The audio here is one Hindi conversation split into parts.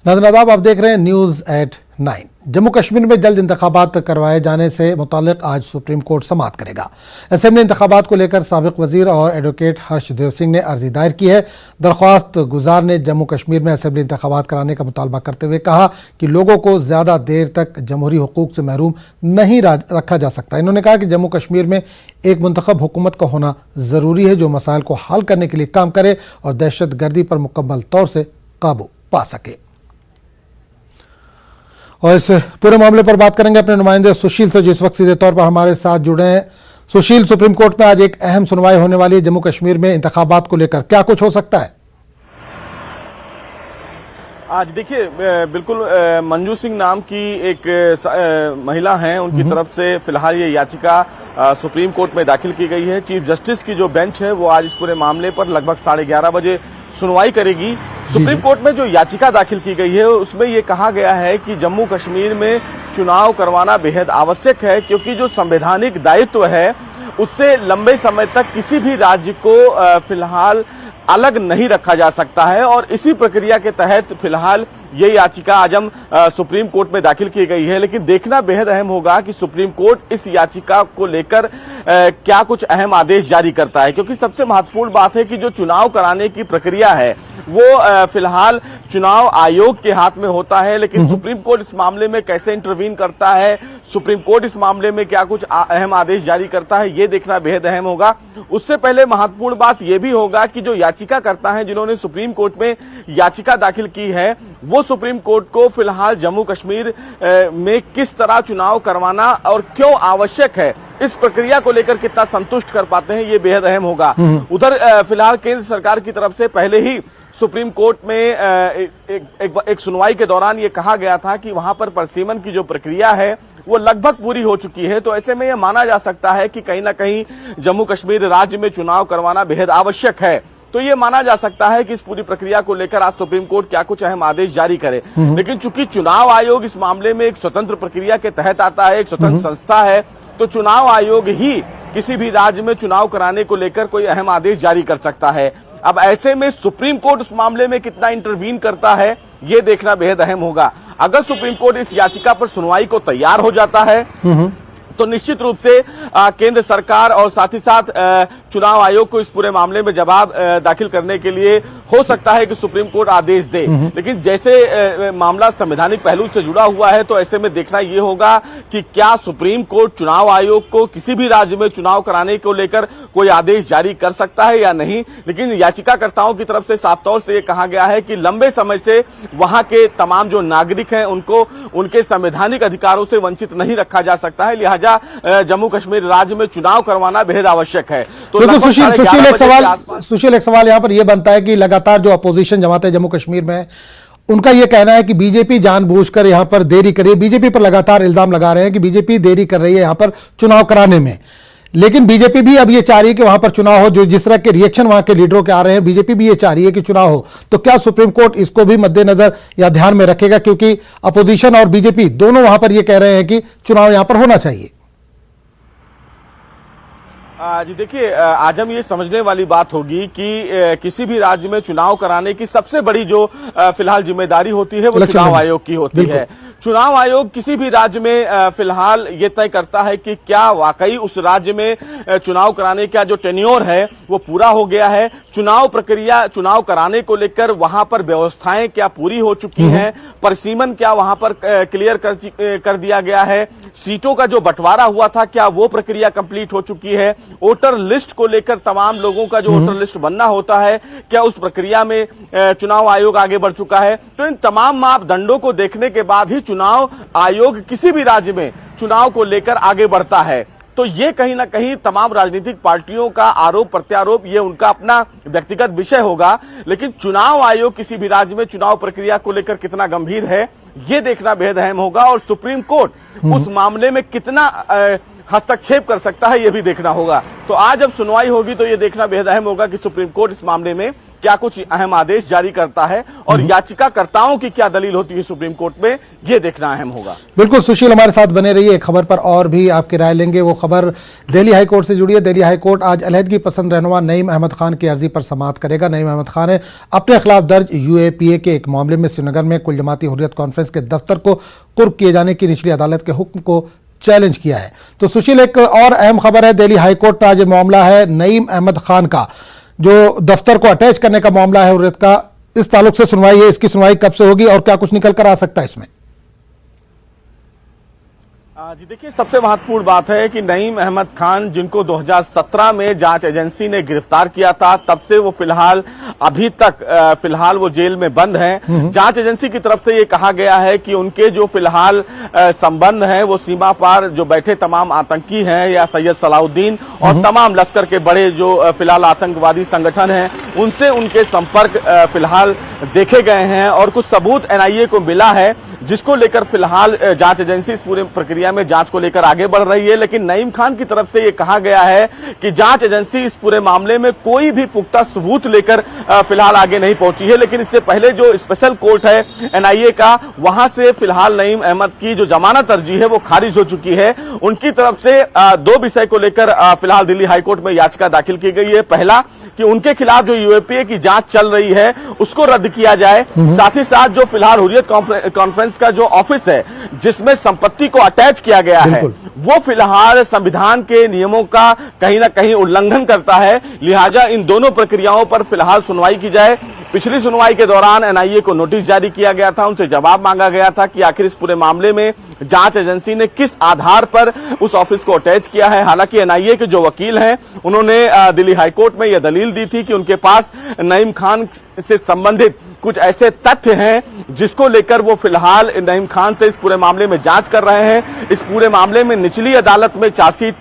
नाज़रीन, आप देख रहे हैं न्यूज़@9। जम्मू कश्मीर में जल्द इंतखाबात करवाए जाने से मुताल्लिक आज सुप्रीम कोर्ट समाअत करेगा। असेंबली इंतखाबात को लेकर साबिक वजीर और एडवोकेट हर्षदेव सिंह ने अर्जी दायर की है। दरख्वास्त गुजार ने जम्मू कश्मीर में असेंबली इंतखाबात कराने का मुतालबा करते हुए कहा कि लोगों को ज़्यादा देर तक जमहूरी हुकूक से महरूम नहीं रखा जा सकता। इन्होंने कहा कि जम्मू कश्मीर में एक मुंतखब हुकूमत का होना ज़रूरी है जो मसाइल को हल करने के लिए काम करे और दहशत गर्दी पर मुकम्मल तौर से काबू पा सके। और इस पूरे मामले पर बात करेंगे अपने नुमाइंदे सुशील से, जो इस वक्त सीधे तौर पर हमारे साथ जुड़े हैं। सुशील, सुप्रीम कोर्ट में आज एक अहम सुनवाई होने वाली है जम्मू कश्मीर में इंतखाबात को लेकर, क्या कुछ हो सकता है? आज देखिए, बिल्कुल मंजू सिंह नाम की एक महिला हैं, उनकी तरफ से फिलहाल ये याचिका सुप्रीम कोर्ट में दाखिल की गई है। चीफ जस्टिस की जो बेंच है वो आज इस पूरे मामले पर लगभग 11:30 बजे सुनवाई करेगी। सुप्रीम कोर्ट में जो याचिका दाखिल की गई है उसमें ये कहा गया है कि जम्मू कश्मीर में चुनाव करवाना बेहद आवश्यक है, क्योंकि जो संवैधानिक दायित्व है उससे लंबे समय तक किसी भी राज्य को फिलहाल अलग नहीं रखा जा सकता है। और इसी प्रक्रिया के तहत फिलहाल ये याचिका आज हम सुप्रीम कोर्ट में दाखिल की गई है। लेकिन देखना बेहद अहम होगा कि सुप्रीम कोर्ट इस याचिका को लेकर क्या कुछ अहम आदेश जारी करता है, क्योंकि सबसे महत्वपूर्ण बात है कि जो चुनाव कराने की प्रक्रिया है वो फिलहाल चुनाव आयोग के हाथ में होता है। लेकिन सुप्रीम कोर्ट इस मामले में कैसे इंटरवीन करता है, सुप्रीम कोर्ट इस मामले में क्या कुछ अहम आदेश जारी करता है, ये देखना बेहद अहम होगा। उससे पहले महत्वपूर्ण बात यह भी होगा कि जो याचिका करता है, जिन्होंने सुप्रीम कोर्ट में याचिका दाखिल की है, वो सुप्रीम कोर्ट को फिलहाल जम्मू कश्मीर में किस तरह चुनाव करवाना और क्यों आवश्यक है, इस प्रक्रिया को लेकर कितना संतुष्ट कर पाते हैं, ये बेहद अहम होगा। उधर फिलहाल केंद्र सरकार की तरफ से पहले ही सुप्रीम कोर्ट में एक सुनवाई के दौरान ये कहा गया था कि वहां पर परसीमन की जो प्रक्रिया है वो लगभग पूरी हो चुकी है। तो ऐसे में यह माना जा सकता है कि कहीं ना कहीं जम्मू कश्मीर राज्य में चुनाव करवाना बेहद आवश्यक है। तो ये माना जा सकता है कि इस पूरी प्रक्रिया को लेकर आज सुप्रीम कोर्ट क्या कुछ अहम आदेश जारी करे। लेकिन चूंकि चुनाव आयोग इस मामले में एक स्वतंत्र प्रक्रिया के तहत आता है, एक स्वतंत्र संस्था है, तो चुनाव आयोग ही किसी भी राज्य में चुनाव कराने को लेकर कोई अहम आदेश जारी कर सकता है। अब ऐसे में सुप्रीम कोर्ट उस मामले में कितना इंटरवीन करता है, ये देखना बेहद अहम होगा। अगर सुप्रीम कोर्ट इस याचिका पर सुनवाई को तैयार हो जाता है तो निश्चित रूप से केंद्र सरकार और साथ ही साथ चुनाव आयोग को इस पूरे मामले में जवाब दाखिल करने के लिए हो सकता है कि सुप्रीम कोर्ट आदेश दे। लेकिन जैसे मामला संवैधानिक पहलू से जुड़ा हुआ है, तो ऐसे में देखना यह होगा कि क्या सुप्रीम कोर्ट चुनाव आयोग को किसी भी राज्य में चुनाव कराने को लेकर कोई आदेश जारी कर सकता है या नहीं। लेकिन याचिकाकर्ताओं की तरफ से साफ तौर से यह कहा गया है कि लंबे समय से वहां के तमाम जो नागरिक हैं उनको उनके संवैधानिक अधिकारों से वंचित नहीं रखा जा सकता है, लिहाजा जम्मू कश्मीर राज्य में चुनाव करवाना बेहद आवश्यक है। तो सुशील, एक सवाल यहां पर यह बनता है कि लगातार जो अपोजिशन जमात है जम्मू कश्मीर में, उनका यह कहना है कि बीजेपी जानबूझकर यहां पर देरी कर रही है। बीजेपी पर लगातार इल्जाम लगा रहे हैं कि बीजेपी देरी कर रही है यहां पर चुनाव कराने में। लेकिन बीजेपी भी अब ये चाह रही है कि वहां पर चुनाव हो। जो जिस तरह के रिएक्शन वहां के लीडरों के आ रहे हैं, बीजेपी भी ये चाह रही है कि चुनाव हो। तो क्या सुप्रीम कोर्ट इसको भी मद्देनजर या ध्यान में रखेगा, क्योंकि अपोजिशन और बीजेपी दोनों वहां पर यह कह रहे हैं कि चुनाव यहां पर होना चाहिए? जी देखिए, आज हम ये समझने वाली बात होगी कि किसी भी राज्य में चुनाव कराने की सबसे बड़ी जो फिलहाल जिम्मेदारी होती है वो चुनाव आयोग की होती है। चुनाव आयोग किसी भी राज्य में फिलहाल ये तय करता है कि क्या वाकई उस राज्य में चुनाव कराने का जो टेन्योर है वो पूरा हो गया है, चुनाव प्रक्रिया चुनाव कराने को लेकर वहां पर व्यवस्थाएं क्या पूरी हो चुकी हैं, परसीमन क्या वहां पर क्लियर कर दिया गया है, सीटों का जो बंटवारा हुआ था क्या वो प्रक्रिया कंप्लीट हो चुकी है, वोटर लिस्ट को लेकर तमाम लोगों का जो वोटर लिस्ट बनना होता है क्या उस प्रक्रिया में चुनाव आयोग आगे बढ़ चुका है। तो इन तमाम मापदंडों को देखने के बाद ही चुनाव आयोग किसी भी राज्य में चुनाव को लेकर आगे बढ़ता है। तो ये कहीं ना कहीं तमाम राजनीतिक पार्टियों का आरोप प्रत्यारोप, ये उनका अपना व्यक्तिगत विषय होगा। लेकिन चुनाव आयोग किसी भी राज्य में चुनाव प्रक्रिया को लेकर कितना गंभीर है, ये देखना बेहद अहम होगा। और सुप्रीम कोर्ट उस मामले में कितना हस्तक्षेप कर सकता है, यह भी देखना होगा। तो आज जब सुनवाई होगी तो यह देखना बेहद अहम होगा कि सुप्रीम कोर्ट इस मामले में क्या कुछ अहम आदेश जारी करता है और याचिकाकर्ताओं की क्या दलील होती है सुप्रीम कोर्ट में, ये देखना अहम होगा। बिल्कुल सुशील, हमारे साथ बने रहिए। एक खबर पर और भी आपकी राय लेंगे। वो खबर दिल्ली हाईकोर्ट से जुड़ी है। दिल्ली हाईकोर्ट आज अलहदगी पसंद रहनुमा नईम अहमद खान की अर्जी पर समाअत करेगा। नईम अहमद खान ने अपने खिलाफ दर्ज यूएपीए के एक मामले में श्रीनगर में कुल जमाती हुर्रियत कॉन्फ्रेंस के दफ्तर को कुर्क किए जाने की निचली अदालत के हुक्म को चैलेंज किया है। तो सुशील, एक और अहम खबर है, दिल्ली हाईकोर्ट का आज मामला है नईम अहमद खान का, जो दफ्तर को अटैच करने का मामला है हुर्रियत का, इस ताल्लुक से सुनवाई है। इसकी सुनवाई कब से होगी और क्या कुछ निकल कर आ सकता है इसमें? जी देखिए, सबसे महत्वपूर्ण बात है कि नईम अहमद खान, जिनको 2017 में जांच एजेंसी ने गिरफ्तार किया था, तब से वो फिलहाल अभी तक फिलहाल वो जेल में बंद हैं। जांच एजेंसी की तरफ से ये कहा गया है कि उनके जो फिलहाल संबंध हैं वो सीमा पार जो बैठे तमाम आतंकी हैं या सैयद सलाउद्दीन और तमाम लश्कर के बड़े जो फिलहाल आतंकवादी संगठन हैं, उनसे उनके संपर्क फिलहाल देखे गए हैं और कुछ सबूत एनआईए को मिला है, जिसको लेकर फिलहाल जांच एजेंसी इस पूरी प्रक्रिया में जांच को लेकर आगे बढ़ रही है। लेकिन नईम खान की तरफ से यह कहा गया है कि जांच एजेंसी इस पूरे मामले में कोई भी पुख्ता सबूत लेकर फिलहाल आगे नहीं पहुंची है। लेकिन इससे पहले जो स्पेशल कोर्ट है एनआईए का, वहां से फिलहाल नईम अहमद की जो जमानत अर्जी है वो खारिज हो चुकी है। उनकी तरफ से दो विषय को लेकर फिलहाल दिल्ली हाईकोर्ट में याचिका दाखिल की गई है। पहला कि उनके खिलाफ जो यूएपीए की जांच चल रही है उसको रद्द किया जाए, साथ ही साथ जो फिलहाल हुर्रियत कॉन्फ्रेंस का जो ऑफिस है जिसमें संपत्ति को अटैच किया गया है, वो फिलहाल संविधान के नियमों का कहीं ना कहीं उल्लंघन करता है। लिहाजा इन दोनों प्रक्रियाओं पर फिलहाल सुनवाई की जाए। पिछली सुनवाई के दौरान एनआईए को नोटिस जारी किया गया था, उनसे जवाब मांगा गया था कि आखिर इस पूरे मामले में जांच एजेंसी ने किस आधार पर उस ऑफिस को अटैच किया है। हालांकि एनआईए के जो वकील हैं उन्होंने दिल्ली हाईकोर्ट में यह दलील दी थी कि उनके पास नईम खान से संबंधित कुछ ऐसे तथ्य हैं जिसको लेकर वो फिलहाल नईम खान से इस पूरे मामले में जांच कर रहे हैं। इस पूरे मामले में निचली अदालत में चार्जशीट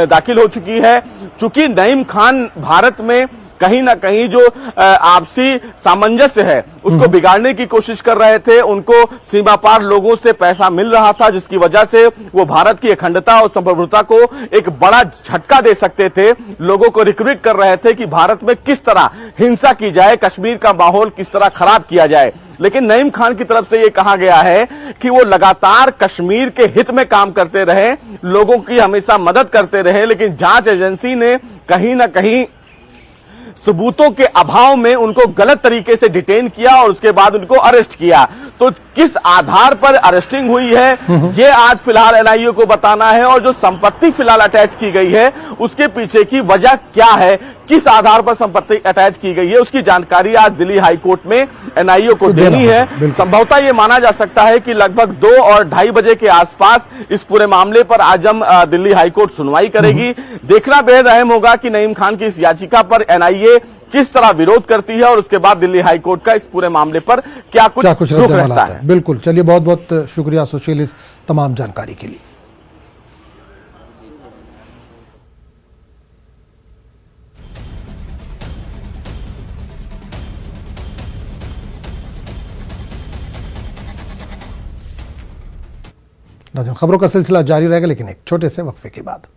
दाखिल हो चुकी है। चूंकि नईम खान भारत में कहीं ना कहीं जो आपसी सामंजस्य है उसको बिगाड़ने की कोशिश कर रहे थे, उनको सीमा पार लोगों से पैसा मिल रहा था, जिसकी वजह से वो भारत की अखंडता और संप्रभुता को एक बड़ा झटका दे सकते थे। लोगों को रिक्रूट कर रहे थे कि भारत में किस तरह हिंसा की जाए, कश्मीर का माहौल किस तरह खराब किया जाए। लेकिन नईम खान की तरफ से यह कहा गया है कि वो लगातार कश्मीर के हित में काम करते रहे, लोगों की हमेशा मदद करते रहे, लेकिन जांच एजेंसी ने कहीं ना कहीं सबूतों के अभाव में उनको गलत तरीके से डिटेन किया और उसके बाद उनको अरेस्ट किया। तो किस आधार पर अरेस्टिंग हुई है ये आज फिलहाल एनआईए को बताना है, और जो संपत्ति फिलहाल अटैच की गई है उसके पीछे की वजह क्या है, किस आधार पर संपत्ति अटैच की गई है, उसकी जानकारी आज दिल्ली हाईकोर्ट में एनआईए को देनी है। संभवतः ये माना जा सकता है कि लगभग 2 और 2:30 बजे के आसपास इस पूरे मामले पर आज हम दिल्ली हाईकोर्ट सुनवाई करेगी। देखना बेहद अहम होगा कि नईम खान की इस याचिका पर एनआईए किस तरह विरोध करती है और उसके बाद दिल्ली हाईकोर्ट का इस पूरे मामले पर क्या कुछ रुख रहता है। बिल्कुल, चलिए, बहुत बहुत शुक्रिया सुशील इस तमाम जानकारी के लिए। नाज़रीन, खबरों का सिलसिला जारी रहेगा, लेकिन एक छोटे से वक्फे के बाद।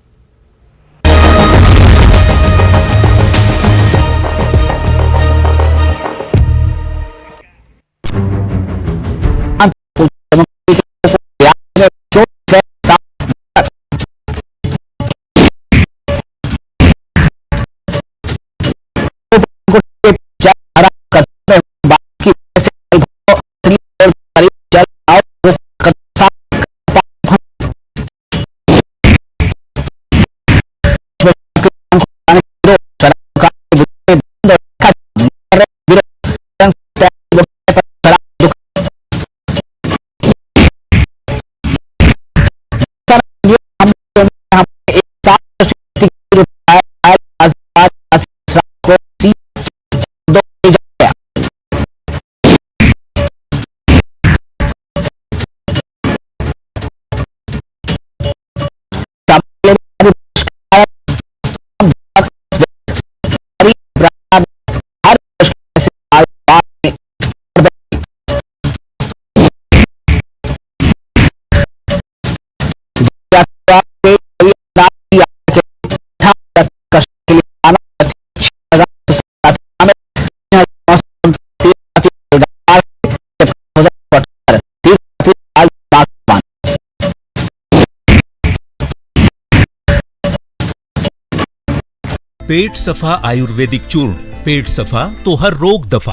पेट सफा आयुर्वेदिक चूर्ण, पेट सफा तो हर रोग दफा।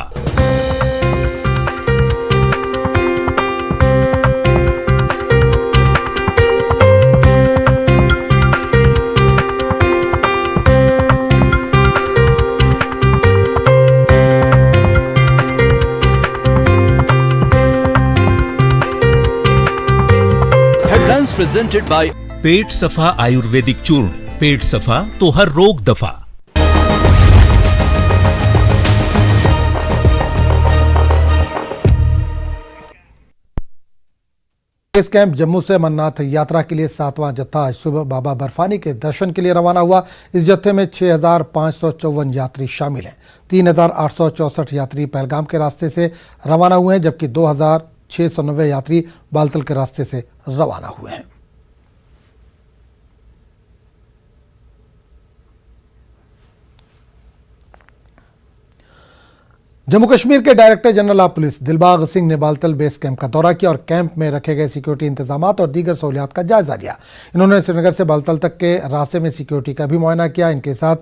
Headlines presented by पेट सफा आयुर्वेदिक चूर्ण, पेट सफा तो हर रोग दफा। बेस कैंप जम्मू से अमरनाथ यात्रा के लिए 7वां जत्था आज सुबह बाबा बर्फानी के दर्शन के लिए रवाना हुआ। इस जत्थे में 6,554 यात्री शामिल हैं। 3,864 यात्री पहलगाम के रास्ते से रवाना हुए हैं, जबकि 2,690 यात्री बालतल के रास्ते से रवाना हुए हैं। जम्मू कश्मीर के director general of police Dilbag Singh ने बालतल बेस कैंप का दौरा किया और कैंप में रखे गए सिक्योरिटी इंतजाम और दीगर सहूलियात का जायजा लिया। इन्होंने श्रीनगर से बालतल तक के रास्ते में सिक्योरिटी का भी मुआयना किया। इनके साथ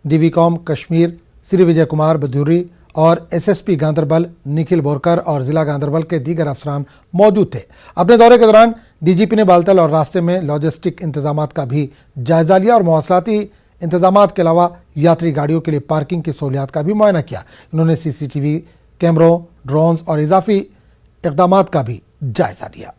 डीवी कॉम कश्मीर श्री विजय कुमार बदूरी और एसएसपी गांदरबल निखिल बोरकर और जिला गांदरबल के दीगर अफसरान मौजूद थे। अपने दौरे के दौरान डीजीपी ने बालतल और रास्ते में लॉजिस्टिक इंतजाम का भी जायजा लिया और मौसलाती इंतजामात के अलावा यात्री गाड़ियों के लिए पार्किंग की सहूलियात का भी मुआयना किया। इन्होंने सीसीटीवी कैमरों, ड्रोन्स और इजाफी इक़दामात का भी जायजा लिया।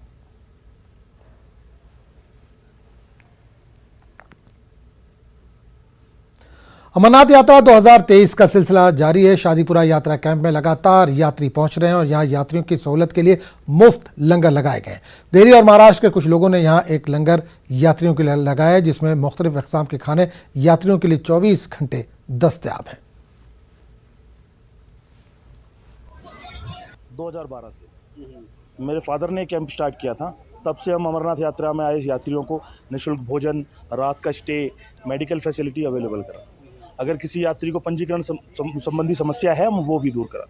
अमरनाथ यात्रा 2023 का सिलसिला जारी है। शादीपुरा यात्रा कैंप में लगातार यात्री पहुंच रहे हैं और यहां यात्रियों की सहूलत के लिए मुफ्त लंगर लगाए गए। दिल्ली और महाराष्ट्र के कुछ लोगों ने यहां एक लंगर यात्रियों के लिए लगाया है, जिसमें मुख्तलिफ अक़साम के खाने यात्रियों के लिए 24 घंटे दस्तयाब हैं। 2012 से मेरे फादर ने कैंप स्टार्ट किया था, तब से हम अमरनाथ यात्रा में आए यात्रियों को निःशुल्क भोजन, रात का स्टे, मेडिकल फैसिलिटी अवेलेबल करा। अगर किसी यात्री को पंजीकरण संबंधी समस्या है, हम वो भी दूर करा।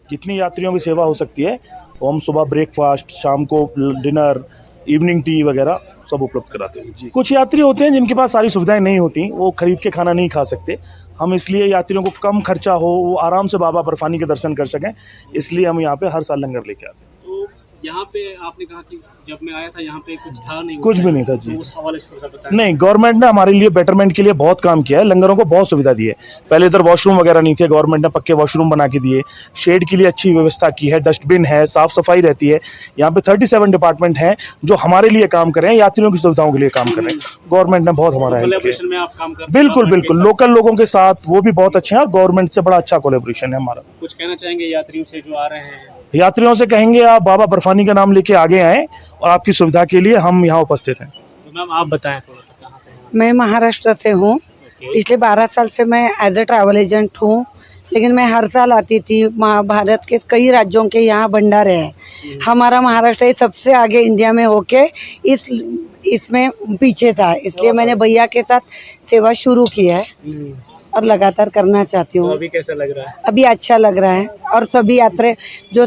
जितनी यात्रियों की सेवा हो सकती है वो हम सुबह ब्रेकफास्ट, शाम को डिनर, इवनिंग टी वगैरह सब उपलब्ध कराते हैं जी। कुछ यात्री होते हैं जिनके पास सारी सुविधाएं नहीं होती, वो खरीद के खाना नहीं खा सकते। हम इसलिए यात्रियों को कम खर्चा हो, वो आराम से बाबा बर्फानी के दर्शन कर सकें, इसलिए हम यहाँ पे हर साल लंगर लेके आते हैं। यहाँ पे आपने कहा कि जब मैं आया था यहाँ पे कुछ था नहीं, कुछ भी नहीं था जी। तो उस हवाले से थोड़ा सा बताएं। नहीं, गवर्नमेंट ने हमारे लिए बेटरमेंट के लिए बहुत काम किया है, लंगरों को बहुत सुविधा दी है। पहले इधर वॉशरूम वगैरह नहीं थे, गवर्नमेंट ने पक्के वॉशरूम बना के दिए, शेड के लिए अच्छी व्यवस्था की है, डस्टबिन है, साफ सफाई रहती है। यहाँ पे 37 डिपार्टमेंट हैं जो हमारे लिए काम कर रहे हैं, यात्रियों की सुविधाओं के लिए काम कर रहे हैं। गवर्नमेंट ने बहुत हमारा हेल्प कोलैबोरेशन में किया। आप काम कर रहे हैं बिल्कुल बिल्कुल, लोकल लोगों के साथ वो भी बहुत अच्छे हैं और गवर्नमेंट से बड़ा अच्छा कोलैबोरेशन है हमारा। कुछ कहना चाहेंगे यात्रियों से जो आ रहे हैं? यात्रियों से कहेंगे आप बाबा बर्फानी का नाम लेके आगे आएं और आपकी सुविधा के लिए हम यहाँ उपस्थित हैं। तो मैम आप बताएं थोड़ा सा कहाँ से हैं? मैं महाराष्ट्र से हूँ। पिछले 12 साल से मैं एज ए ट्रैवल एजेंट हूँ, लेकिन मैं हर साल आती थी। भारत के कई राज्यों के यहाँ भंडारे हैं। हमारा महाराष्ट्र सबसे आगे इंडिया में होके इसमें पीछे था, इसलिए मैंने भैया के साथ सेवा शुरू की है और लगातार करना चाहती हूँ। तो अभी कैसा लग रहा है? अभी अच्छा लग रहा है और सभी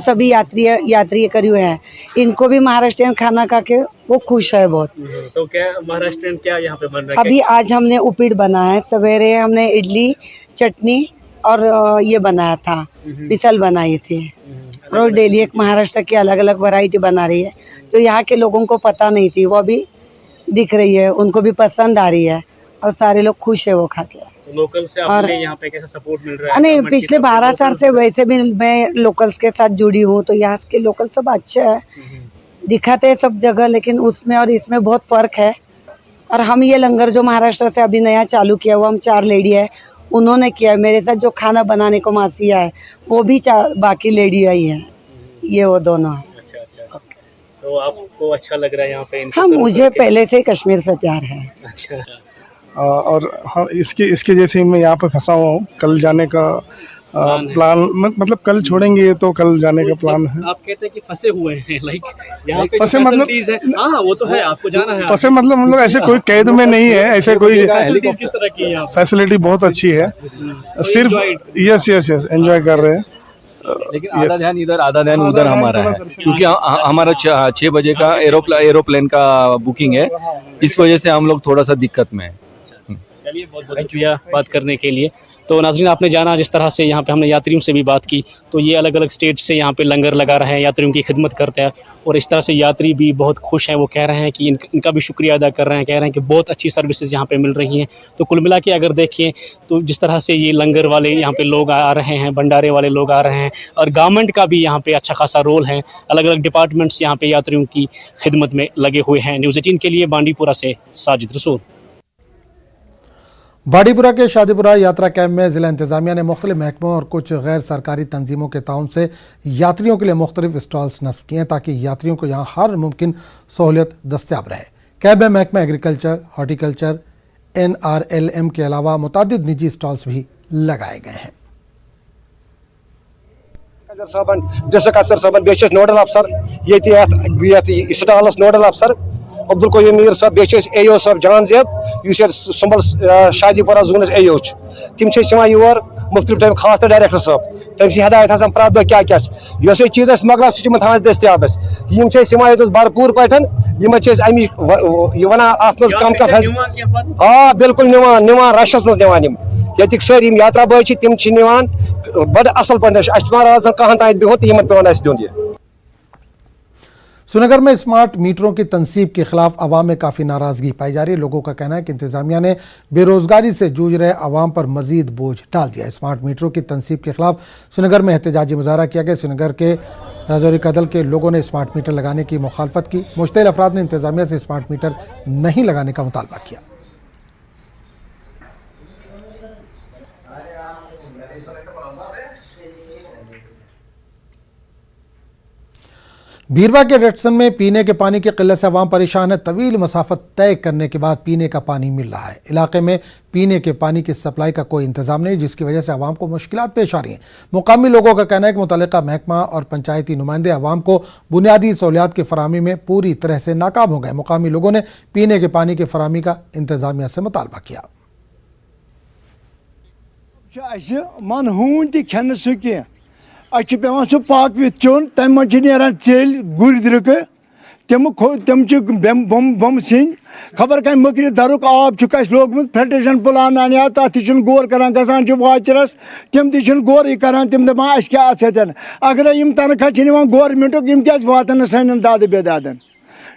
सभी यात्री करी हुए हैं, इनको भी महाराष्ट्रियन खाना खा के वो खुश है बहुत। तो क्या महाराष्ट्रियन क्या यहाँ पे बन रहा है? अभी आज हमने उपीट बनाया है, सवेरे हमने इडली, चटनी और ये बनाया था, मिसल बनाई थी। रोज डेली एक महाराष्ट्र की अलग अलग वैरायटी बना रही है, जो यहाँ के लोगों को पता नहीं थी, वो अभी दिख रही है, उनको भी पसंद आ रही है और सारे लोग खुश है वो खा के। लोकल से आपने यहाँ पे कैसा सपोर्ट मिल रहा है? नहीं, पिछले 12 साल से वैसे भी मैं लोकल्स के साथ जुड़ी हूँ, तो यहाँ के लोकल सब अच्छे हैं, दिखाते हैं सब जगह, लेकिन उसमें और इसमें बहुत फर्क है। और हम ये लंगर जो महाराष्ट्र से अभी नया चालू किया हुआ, हम 4 लेडी है, उन्होंने किया है। मेरे साथ जो खाना बनाने को मासिया है वो भी 4 बाकी लेडी आई है, ये वो दोनों है। अच्छा। तो आपको अच्छा लग रहा है यहाँ पे? हाँ, मुझे पहले से कश्मीर से प्यार है। अच्छा। और हाँ, इसके जैसे मैं यहाँ पे फंसा हुआ हूँ। कल जाने का प्लान मतलब कल छोड़ेंगे तो कल जाने का प्लान है। आप कहते हैं कि फंसे हुए हैं, लाइक यहाँ पे फंसे मतलब हाँ वो तो है, आपको जाना है। फंसे मतलब हम लोग ऐसे कोई कैद में नहीं है, ऐसे कोई फैसिलिटीज किस तरह की है? फैसिलिटी बहुत अच्छी है, सिर्फ यस एंजॉय कर रहे हैं। लेकिन आधा ध्यान इधर आधा ध्यान उधर हमारा है, क्योंकि हमारा 6 बजे का एरोप्लेन का बुकिंग है, इस वजह से हम लोग थोड़ा सा दिक्कत में है। चलिए, बहुत बहुत शुक्रिया बात करने के लिए। तो नाज़रीन, आपने जाना जिस तरह से यहाँ पे हमने यात्रियों से भी बात की, तो ये अलग अलग स्टेट से यहाँ पे लंगर लगा रहे हैं, यात्रियों की खिदमत करते हैं और इस तरह से यात्री भी बहुत खुश हैं। वो कह रहे हैं कि इनका भी शुक्रिया अदा कर रहे हैं, कह रहे हैं कि बहुत अच्छी सर्विसेज यहाँ पे मिल रही हैं। तो कुल मिला के अगर देखें तो जिस तरह से ये लंगर वाले यहाँ पे लोग आ रहे हैं, भंडारे वाले लोग आ रहे हैं और गवर्नमेंट का भी यहाँ पे अच्छा खासा रोल है, अलग अलग डिपार्टमेंट्स यहाँ पे यात्रियों की खिदमत में लगे हुए हैं। न्यूज़ 18 के लिए बांडीपुरा से साजिद रसूल। बाड़ीपुरा के शादीपुरा यात्रा कैंप में जिला इंतजामिया ने मुख्तलिफ महकमों और कुछ गैर सरकारी तंजीमों के ताउन से यात्रियों के लिए मुख्तलिफ स्टॉल्स नस्ब किए हैं ताकि यात्रियों को यहाँ हर मुमकिन सहूलियत दस्तियाब रहे। कैंप में महकमा एग्रीकल्चर, हॉर्टिकल्चर, NRLM के अलावा मुतादिद निजी स्टॉल्स भी लगाए गए हैं। डिस्ट्रिक्ट अफसर साहब बेस नोडल अफसर ये स्टॉलस नोडल अफसर अब्दुल कोई मीर साहब बेस AO साहब जान जेब संबल शादीपुरा जोनस AO तम योर मुख्तलिफ टाइम खास तो डायरेक्टर साहब तम हदायत प्रत दह क्या क्या चीज़ मगला सह था दस्तियाब भरपूर पे अमी वन कम कम बिल्कुल निवान रशस मज निवान ये सारी यात्रा बॉय तम निवान बड़ असल पे कहां तक बिहो तो पे दिन। श्रीनगर में स्मार्ट मीटरों की तनसीब के खिलाफ अवाम में काफ़ी नाराज़गी पाई जा रही है। लोगों का कहना है कि इंतजामिया ने बेरोजगारी से जूझ रहे अवाम पर मजीद बोझ डाल दिया। स्मार्ट मीटरों की तनसीब के खिलाफ श्रीनगर में एहतजाजी मुजाहरा किया गया। श्रीनगर के राजौरी कदल के लोगों ने स्मार्ट मीटर लगाने की मुखालफत की। मुश्तिल अफराद ने इंतजामिया से स्मार्ट मीटर नहीं लगाने का मुतालबा किया। बीरवा के रेडसन में पीने के पानी की किल्लत से अवाम परेशान है। तवील मसाफत तय करने के बाद पीने का पानी मिल रहा है। इलाके में पीने के पानी की सप्लाई का कोई इंतजाम नहीं, जिसकी वजह से अवाम को मुश्किलात पेश आ रही हैं। मुकामी लोगों का कहना है कि मुतल्लिका महकमा और पंचायती नुमाइंदे अवाम को बुनियादी सहूलियात की फराहमी में पूरी तरह से नाकाम हो गए। मुकामी लोगों ने पीने के पानी की फराहमी का इंतजामिया से मुतालबा किया। पे सह पाक विथ चोन तम मज चेल गुर द्रक तम बम सिंह खबर कम मकरी दरुक आब लोगमुत फिल्ट्रेशन प्लान आने तथ गौर कर गसान वाचरस तम तौर कर तम दपान अस क्या अगर तनख्वाह गवर्नमेंटुक यम क्या वातन सान दाद बेदादन।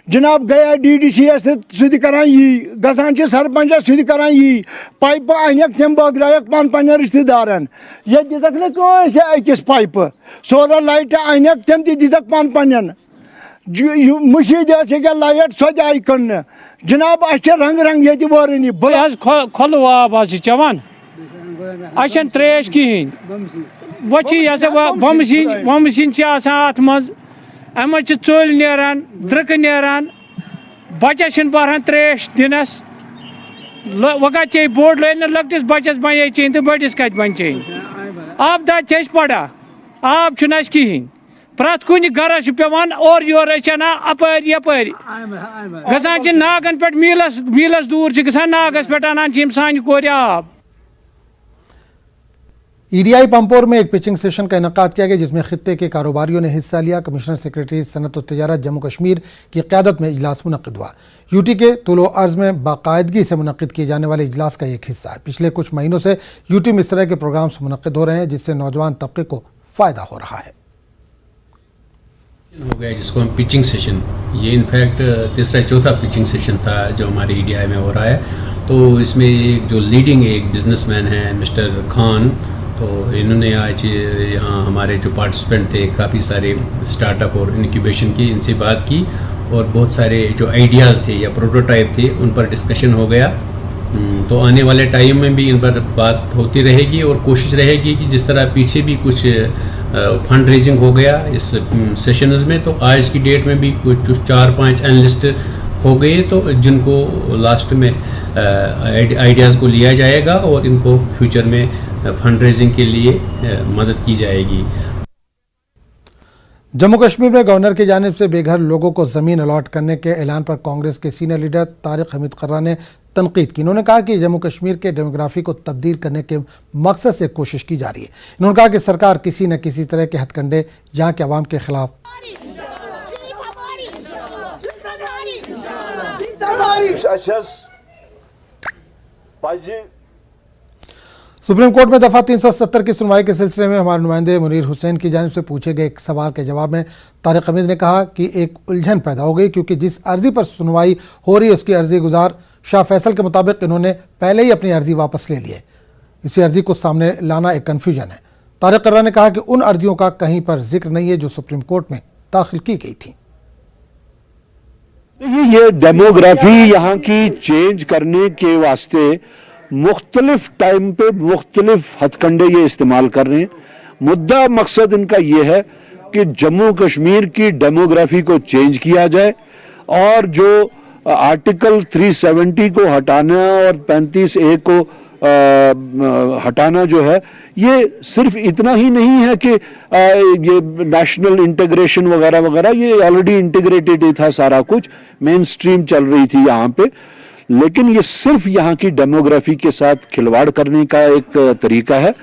जनाब गया DDCS सह करान यी गसान सरपंच सह करान यी पाइप अनक तम बगरायक पन रिश्तेदारन ये दितक न अकिस पाइप सोलर लाइट अनक तम दितक पन मशीद लाइट सो आई कन जनाब अस रंग रंग ये वारनी खोल आब चवान अन त्रेश कहें वम सिंह अत मज अम चोल नान द्रक नान बचस बहरान त्रेश दिनस वह चे बोर्ड लो लकटिस बचस बन चेन तो बड़िस कत बन चेन आब दाद पड़ा आब कहें प्रत कुन गरस पेवान और योर अपर यपर गसान नागन पे मीलस दूर गसान नागस पे अनान सान कोर आब। EDI पंपोर में एक पिचिंग सेशन का इनकाद किया गया जिसमें खित्ते के कारोबारियों ने हिस्सा लिया। कमिश्नर सेक्रेटरी सनत और तजारत जम्मू कश्मीर की क़यादत में इजलास मुनक़िद हुआ। यूटी के तुलो अर्ज़ में बाकायदगी से मुनक़िद किए जाने वाले इजलास का एक हिस्सा है। पिछले कुछ महीनों से यूटी में इस तरह के प्रोग्राम्स मुनक़िद हो रहे हैं जिससे नौजवान तबके को फ़ायदा हो रहा है। हो गया जिसको हम पिचिंग सेशन, ये इनफैक्ट तीसरा चौथा पिचिंग सेशन था जो हमारे EDI में हो रहा है। तो इसमें एक जो लीडिंग एक बिजनेसमैन है मिस्टर खान, तो इन्होंने आज यहाँ हमारे जो पार्टिसिपेंट थे काफ़ी सारे स्टार्टअप और इनक्यूबेशन की, इनसे बात की और बहुत सारे जो आइडियाज़ थे या प्रोटोटाइप थे उन पर डिस्कशन हो गया। तो आने वाले टाइम में भी इन पर बात होती रहेगी और कोशिश रहेगी कि जिस तरह पीछे भी कुछ फंड रेजिंग हो गया इस सेशंस में, तो आज की डेट में भी कुछ 4-5 एनालिस्ट हो गए तो जिनको लास्ट में आइडियाज़ को लिया जाएगा और इनको फ्यूचर में फंड रेजिंग के लिए मदद की जाएगी। जम्मू कश्मीर में गवर्नर की जानिब से बेघर लोगों को ज़मीन अलॉट करने के ऐलान पर कांग्रेस के सीनियर लीडर तारिक हमीद कर्रा ने तनकीद की। इन्होंने कहा कि जम्मू कश्मीर के डेमोग्राफी को तब्दील करने के मकसद से कोशिश की जा रही है। इन्होंने कहा कि सरकार किसी न किसी तरह के हथकंडे जहाँ के अवाम के खिलाफ सुप्रीम कोर्ट में दफा 370 की सुनवाई के सिलसिले में हमारे नुमाइंदे मुनीर हुसैन की जानिब से पूछे गए एक सवाल के जवाब में तारिक हमीद ने कहा कि एक उलझन पैदा हो गई क्योंकि जिस अर्जी पर सुनवाई हो रही है उसकी अर्जी गुजार शाह फैसल के मुताबिक इन्होंने पहले ही अपनी अर्जी वापस ले ली है। इसी अर्जी को सामने लाना एक कन्फ्यूजन है। तारिक कर्रा ने कहा कि उन अर्जियों का कहीं पर जिक्र नहीं है जो सुप्रीम कोर्ट में दाखिल की गई थी। ये डेमोग्राफी यहाँ की चेंज करने के वास्ते मुख्तलिफ टाइम पे मुख्तलिफ हथकंडे ये इस्तेमाल कर रहे हैं। मुद्दा मकसद इनका ये है कि जम्मू कश्मीर की डेमोग्राफी को चेंज किया जाए और जो आर्टिकल 370 को हटाना और 35A को हटाना जो है, ये सिर्फ इतना ही नहीं है कि ये नेशनल इंटीग्रेशन वगैरह वगैरह, ये ऑलरेडी इंटीग्रेटेड ही था, सारा कुछ मेन स्ट्रीम चल रही थी यहाँ पे, लेकिन ये सिर्फ यहाँ की डेमोग्राफी के साथ खिलवाड़ करने का एक तरीका है।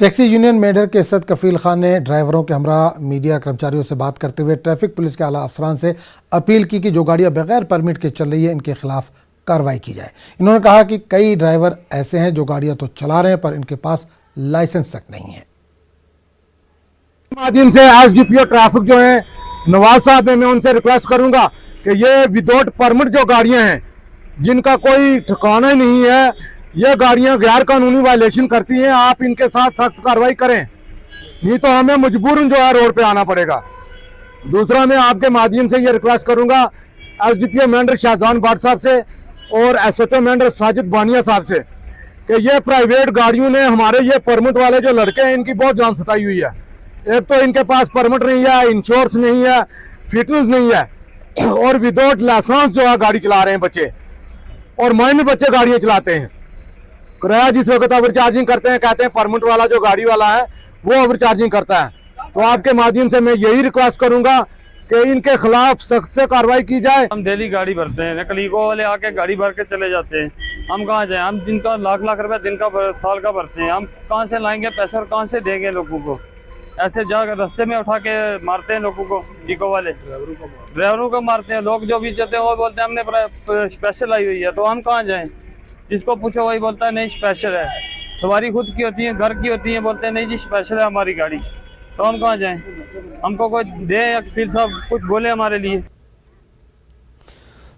टैक्सी यूनियन मेडर के सद कफील खान ने ड्राइवरों के हमरा मीडिया कर्मचारियों से बात करते हुए ट्रैफिक पुलिस के आला अफसरान से अपील की कि जो गाड़ियां बगैर परमिट के चल रही है इनके खिलाफ कार्रवाई की जाए। इन्होंने कहा कि कई ड्राइवर ऐसे हैं जो गाड़ियां तो चला रहे हैं पर इनके पास लाइसेंस तक नहीं है। माध्यम से एसडीपीओ ट्रैफिक जो है नवाज साहब है, मैं उनसे रिक्वेस्ट करूंगा कि ये विदाउट परमिट जो गाड़ियां हैं जिनका कोई ठिकाना ही नहीं है, ये गाड़ियां गैर कानूनी वायलेशन करती हैं, आप इनके साथ सख्त कार्रवाई करें, नहीं तो हमें मजबूरन जो है रोड पे आना पड़ेगा। दूसरा, मैं आपके माध्यम से ये रिक्वेस्ट करूंगा एसडीपीओ मेंढर शाहजहान भट्ट साहब से और एसएचओ मेंढर साजिद बानिया साहब से कि ये प्राइवेट गाड़ियों ने हमारे ये परमिट वाले जो लड़के हैं इनकी बहुत जान सताई हुई है। एक तो इनके पास परमिट नहीं है, इंश्योरेंस नहीं है, फिटनेस नहीं है और विदाउट लाइसेंस जो है गाड़ी चला रहे हैं बच्चे, और माइनर बच्चे गाड़ियां चलाते हैं। किराया जिस वक्त ओवर चार्जिंग करते हैं, कहते हैं परमिट वाला जो गाड़ी वाला है वो ओवर चार्जिंग करता है। तो आपके माध्यम से मैं यही रिक्वेस्ट करूंगा कि इनके खिलाफ सख्त से कार्रवाई की जाए। हम डेली गाड़ी भरते हैं, नकलीको वाले आके गाड़ी भर के चले जाते हैं, हम कहाँ जाएं? हम दिन का लाख लाख रुपए दिन का साल का भरते हैं, हम कहाँ से लाएंगे पैसे और कहाँ से देंगे लोगों को? ऐसे जाकर रास्ते में उठा के मारते हैं लोगों को, इको वाले ड्राइवरों को मारते हैं। लोग जो भी जाते हैं वो बोलते हैं हमने स्पेशल आई हुई है, तो हम कहाँ जाएं? जिसको पूछो वही बोलता है नहीं स्पेशल है, सवारी खुद की होती है, घर की होती है, बोलते हैं नहीं जी स्पेशल है हमारी गाड़ी, तो हम कहाँ जाएं? हमको कोई दे या फील साहब कुछ बोले हमारे लिए।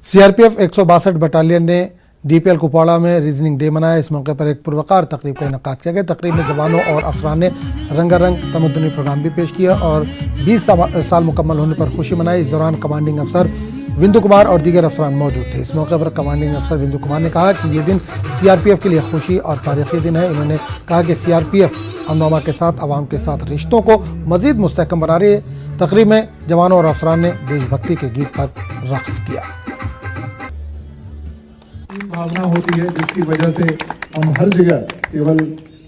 सीआरपीएफ 162 बटालियन ने डीपीएल कुपवाड़ा में रीजनिंग डे मनाया। इस मौके पर एक पुरवकार तकरीब का इनेकाद किया गया। तकरीब में जवानों और अफसरान ने रंगारंग तमद्दुनी प्रोग्राम भी पेश किया और 20 साल मुकम्मल होने पर खुशी मनाई। इस दौरान कमांडिंग अफसर विंदु कुमार और दीगर अफसरान मौजूद थे। इस मौके पर कमांडिंग अफसर विंदु कुमार ने कहा कि ये दिन सीआरपीएफ के लिए खुशी और तारीखी दिन है। इन्होंने कहा कि सीआरपीएफ अमन के साथ आवाम के साथ रिश्तों को मजीद मुस्तहकम बना रही है। तकरीब में जवानों और अफसरान ने देशभक्ति के गीत पर रक्स किया। भावना होती है जिसकी वजह से हम हर जगह केवल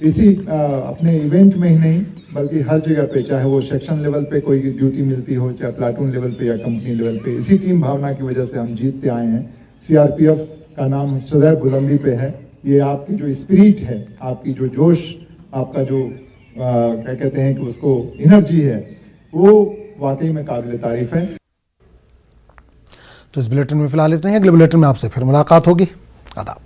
इसी अपने इवेंट में ही नहीं बल्कि हर जगह पे, चाहे वो सेक्शन लेवल पे कोई ड्यूटी मिलती हो, चाहे प्लाटून लेवल पे या कंपनी लेवल पे, इसी टीम भावना की वजह से हम जीतते आए हैं। सीआरपीएफ का नाम सदैव बुलंदी पे है। ये आपकी जो स्पिरिट है, आपकी जो जोश, आपका जो क्या कहते हैं कि उसको एनर्जी है, वो वाकई में काबिल तारीफ है। तो इस बुलेटिन में फिलहाल इतना ही। अगले बुलेटिन में आपसे फिर मुलाकात होगी। आदाब।